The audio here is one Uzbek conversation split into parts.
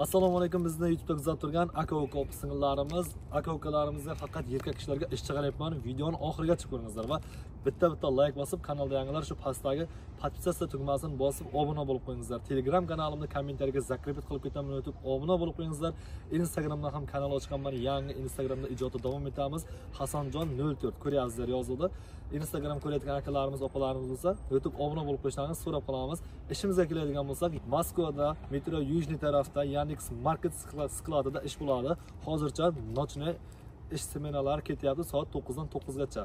Assalomu alaykum, bizni YouTube'da kuzatib turgan aka-uka singillarimiz, aka-ukalarimizga faqat erkak kishilarga ish chiqaryapman. Videoni oxirigacha ko'ringizlar va bitta like bosib, kanalda yangilar shu pastdagi podpisatsiya tugmasini bosib obuna bo'lib qo'yingizlar. Telegram kanalimni kommentariyaga zakripit qilib ketaman, o'tib obuna bo'lib qo'yingizlar. Instagramdan ham kanal ochganman, yangi Instagramda ijodda davom etamiz. Hasanjon04 ko'ryapsizlar yozildi. Instagram ko'rayotgan akalarimiz, opalarimiz bo'lsa, o'tib obuna bo'lib qo'yishlaringizni so'rab qolamiz. Ishimizga keladigan bo'lsak, Moskvada metro Yujniy tarafda Yandex Market skladida ish bo'ladi. Hozircha nochnoy ish smenalari ketyapti soat 9 dan 9 gacha.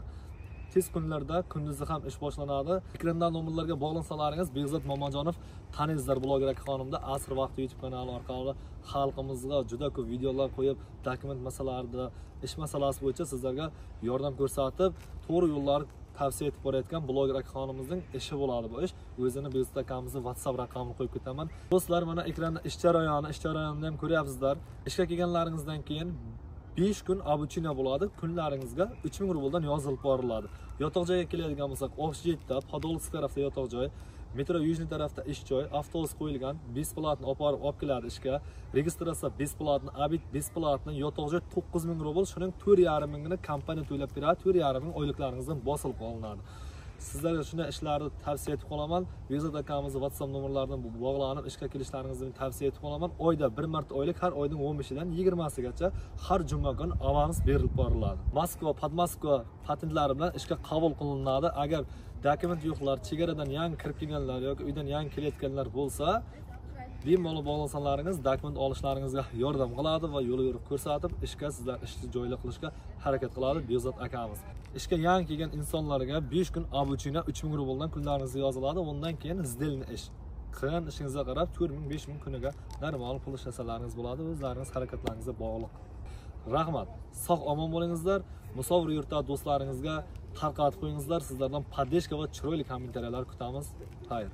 Tez kunlarda kunduzi ham ish boshlanadi. Ekrandan nomerlarga bog'lansalaringiz, Behzod Momajonov taningizlar, bloger xonimda Asr vaqti YouTube kanali orqali xalqimizga juda ko'p videolar qo'yib, dokument masalalarida, ish masalasi bo'yicha sizlarga yordam ko'rsatib, to'g'ri yo'llar tavsiya etib borayotgan bloger xonimizning ishi bo'ladi bu ish. O'zini Behzod akamizning WhatsApp raqamini qo'yib ketaman. Do'stlar, mana ekranda ish jarayonini ham ko'ryapsizlar. Ishga kelganlaringizdan keyin 5 kun obuchina bo'ladi. Kunlaringizga 3000 rubldan yozilib boriladi. Yotoq joyga keladigan bo'lsak, Oqshetda, Podolsk tarafda yotoq joy, metro Yujniy tarafda ish joy, avtobus qo'yilgan, besplatni olib keladi ishga. Registratsiya besplatni, abit besplatni, yotoq joy 9000 rubl, shuning 4,5 mingini kompaniya to'lab beradi. 4,5 ming oyliklaringizdan bosilib olinadi. Sizlarga shunday ishlarni tavsiya etib qolaman. Behzod akamizning WhatsApp nomerlaridan bog'lanib ishga kelishlaringizni tavsiya etib qolaman. Oyda bir marta oylik, har oyning 15-dan 20-sigacha har juma kun avans berilib boriladi. Moskva, Podmoskva patentlari bilan ishga qabul qilinadi. Agar dokument yo'qlar, chegaradan yangi kirib kelganlar yoki uydan yangi kelayotganlar bo'lsa, bemalol bog'lansalaringiz dokument olishlaringizga yordam qiladi va yo'l yo'riq ko'rsatib, ishga sizlar ishni joyli qilishga harakat qiladi Behzod akamiz. Ishga yangi kelgan insonlarga 5 kun obuchina 3000 rubldan kunlaringizga yoziladi. Undan keyin zdelni ish. Qilgan ishingizga qarab 4000-5000 kuniga normal pul ishlasalaringiz bo'ladi. O'zlaringiz harakatlaringizga bog'liq. Rahmat. Sog' omon bo'lingizlar. Musofir yurtda do'stlaringizga tarqatib qo'yingizlar. Sizlardan podдержка va chiroyli kommentariyalar kutamiz. Xayr.